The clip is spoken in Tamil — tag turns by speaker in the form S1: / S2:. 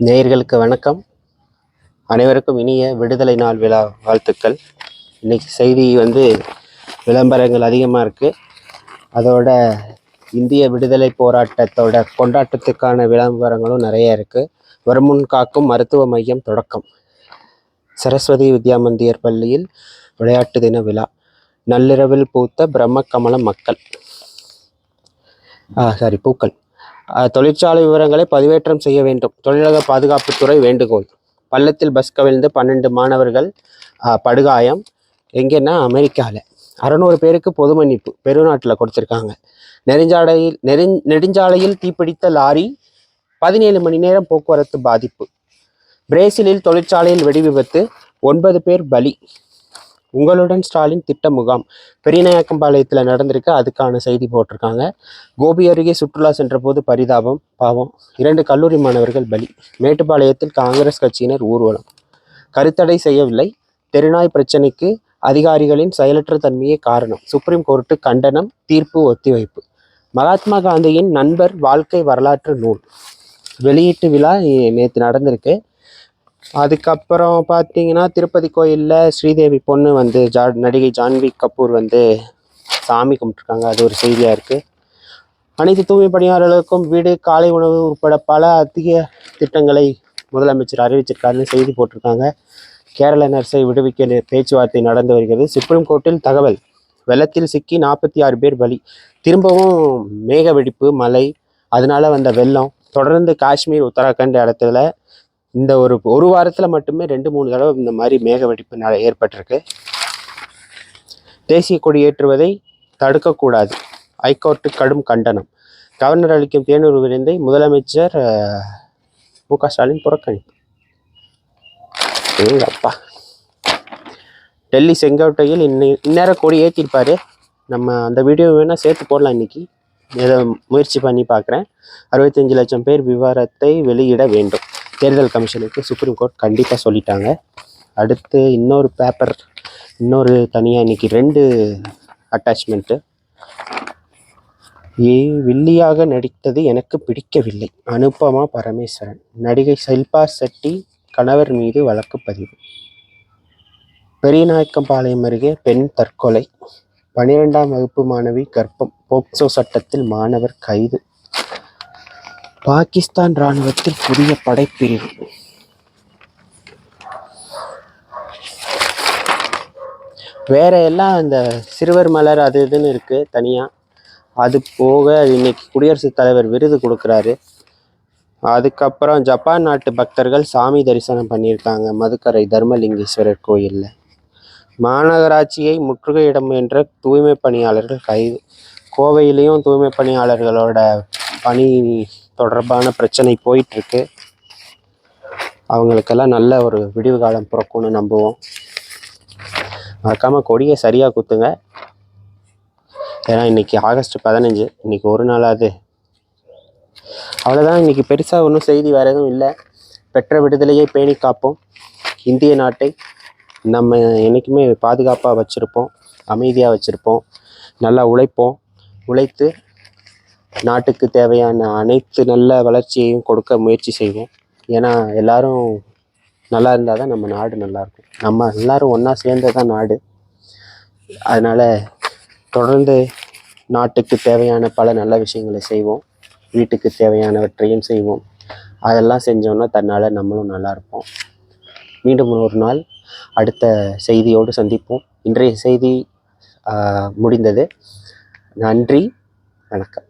S1: நேயர்களுக்கு வணக்கம். அனைவருக்கும் இனிய விடுதலை நாள் விழா வாழ்த்துக்கள். இன்னைக்கு செய்தி விளம்பரங்கள் அதிகமாக இருக்குது. அதோட இந்திய விடுதலை போராட்டத்தோட கொண்டாட்டத்துக்கான விளம்பரங்களும் நிறைய இருக்குது. வருமுன் காக்கும் மருத்துவ மையம் தொடக்கம். சரஸ்வதி வித்யா மந்திர் பள்ளியில் விளையாட்டு தின விழா. நள்ளிரவில் பூத்த பிரம்ம கமலம் பூக்கள். தொழிற்சாலை விவரங்களை பதிவேற்றம் செய்ய வேண்டும். தொழிலக பாதுகாப்புத்துறை வேண்டுகோள். பள்ளத்தில் பஸ் கவிழ்ந்து 12 மாணவர்கள் படுகாயம். எங்கன்னா அமெரிக்காவில் 600 பேருக்கு பொது மன்னிப்பு பெருநாட்டில் கொடுத்துருக்காங்க. நெடுஞ்சாலையில் தீப்பிடித்த லாரி, 17 மணி நேரம் போக்குவரத்து பாதிப்பு. பிரேசிலில் தொழிற்சாலையில் வெடி விபத்து, 9 பேர் பலி. உங்களுடன் ஸ்டாலின் திட்ட முகாம் பெரியநாயக்கம்பாளையத்தில் நடந்திருக்கு. அதுக்கான செய்தி போட்டிருக்காங்க. கோபி அருகே சுற்றுலா சென்ற போது பரிதாபம், பாவம், 2 கல்லூரி மாணவர்கள் பலி. மேட்டுப்பாளையத்தில் காங்கிரஸ் கட்சியினர் ஊர்வலம். கருத்தடை செய்யவில்லை. தெருநாய் பிரச்சனைக்கு அதிகாரிகளின் செயலற்ற தன்மையே காரணம். சுப்ரீம் கோர்ட்டு கண்டனம். தீர்ப்பு ஒத்திவைப்பு. மகாத்மா காந்தியின் நண்பர் வாழ்க்கை வரலாற்று நூல் வெளியீட்டு விழா நேற்று நடந்திருக்கு. அதுக்கப்புறம் பார்த்தீங்கன்னா திருப்பதி கோயிலில் ஸ்ரீதேவி பொண்ணு நடிகை ஜான்வி கபூர் சாமி கும்பிட்டுருக்காங்க. அது ஒரு செய்தியாக இருக்குது. அனைத்து தூய்மை பணியாளர்களுக்கும் வீடு, காலை உணவு உட்பட பல அதிக திட்டங்களை முதலமைச்சர் அறிவிச்சிருக்காருன்னு செய்தி போட்டிருக்காங்க. கேரள நர்ஸை விடுவிக்க பேச்சுவார்த்தை நடந்து வருகிறது. சுப்ரீம் கோர்ட்டில் தகவல். வெள்ளத்தில் சிக்கி 46 பேர் பலி. திரும்பவும் மேக வெடிப்பு, மழை, அதனால வந்த வெள்ளம். தொடர்ந்து காஷ்மீர், உத்தராகண்ட் இடத்துல இந்த ஒரு வாரத்தில் மட்டுமே 2-3 தடவை இந்த மாதிரி மேக வெடிப்பு ஏற்பட்டிருக்கு. தேசிய கொடி ஏற்றுவதை தடுக்கக்கூடாது. ஹைகோர்ட்டு கடும் கண்டனம். கவர்னர் அளிக்கும் தேனூர் விருந்தை முதலமைச்சர் மு.க. ஸ்டாலின் புறக்கணிப்பு. அப்பா, டெல்லி செங்கோட்டையில் இந்நேரம் கொடி ஏற்றிருப்பாரு. நம்ம அந்த வீடியோ வேணால் சேர்த்து போடலாம். இன்னைக்கு ஏதோ முயற்சி பண்ணி பார்க்குறேன். 65 லட்சம் பேர் விவரத்தை வெளியிட வேண்டும். தேர்தல் கமிஷனுக்கு சுப்ரீம் கோர்ட் கண்டிப்பாக சொல்லிட்டாங்க. அடுத்து இன்னொரு தனியாக இன்னைக்கு 2 அட்டாச்மெண்ட்டு. வில்லியாக நடித்தது எனக்கு பிடிக்கவில்லை. அனுபமா பரமேஸ்வரன். நடிகை ஷில்பா ஷெட்டி கணவர் மீது வழக்கு பதிவு. பெரியநாயக்கம்பாளையம் அருகே பெண் தற்கொலை. 12ஆம் வகுப்பு மாணவி கர்ப்பம். போக்சோ சட்டத்தில் மாணவர் கைது. பாகிஸ்தான் இராணுவத்தில் புதிய படைப்பிரிவு. வேற எல்லாம் இந்த சிறுவர் மலர் அது இதுன்னு இருக்கு தனியா. அது போக இன்னைக்கு குடியரசுத் தலைவர் விருது கொடுக்குறாரு. அதுக்கப்புறம் ஜப்பான் நாட்டு பக்தர்கள் சாமி தரிசனம் பண்ணியிருக்காங்க மதுக்கரை தர்மலிங்கேஸ்வரர் கோயிலில். மாநகராட்சியை முற்றுகையிட முயன்ற தூய்மை பணியாளர்கள் கைது. கோவையிலையும் தூய்மை பணியாளர்களோட பணி தொடர்பான பிரச்சனை போயிட்டுருக்கு. அவங்களுக்கெல்லாம் நல்ல ஒரு விடிவு காலம் பிறக்கும்னு நம்புவோம். மறக்காமல் கொடியை சரியாக குத்துங்க. ஏன்னா இன்னைக்கு ஆகஸ்ட் 15, இன்னைக்கு ஒரு நாளாவது. அவ்வளோதான். இன்னைக்கு பெருசாக ஒன்றும் செய்தி வேறு எதுவும் இல்லை. பெற்ற விடுதலையை பேணி காப்போம். இந்திய நாட்டை நம்ம என்றைக்குமே பாதுகாப்பாக வச்சுருப்போம், அமைதியாக வச்சுருப்போம், நல்லா உழைத்து நாட்டுக்கு தேவையான அனைத்து நல்ல வளர்ச்சியையும் கொடுக்க முயற்சி செய்வோம். ஏன்னா எல்லாரும் நல்லா இருந்தால் தான் நம்ம நாடு நல்லாயிருக்கும். நம்ம எல்லாரும் ஒன்றா சேர்ந்து தான் நாடு. அதனால் தொடர்ந்து நாட்டுக்கு தேவையான பல நல்ல விஷயங்களை செய்வோம். வீட்டுக்கு தேவையானவற்றையும் செய்வோம். அதெல்லாம் செஞ்சோன்னா தன்னால் நம்மளும் நல்லா இருப்போம். மீண்டும் ஒரு நாள் அடுத்த செய்தியோடு சந்திப்போம். இன்றைய செய்தி முடிந்தது. நன்றி, வணக்கம்.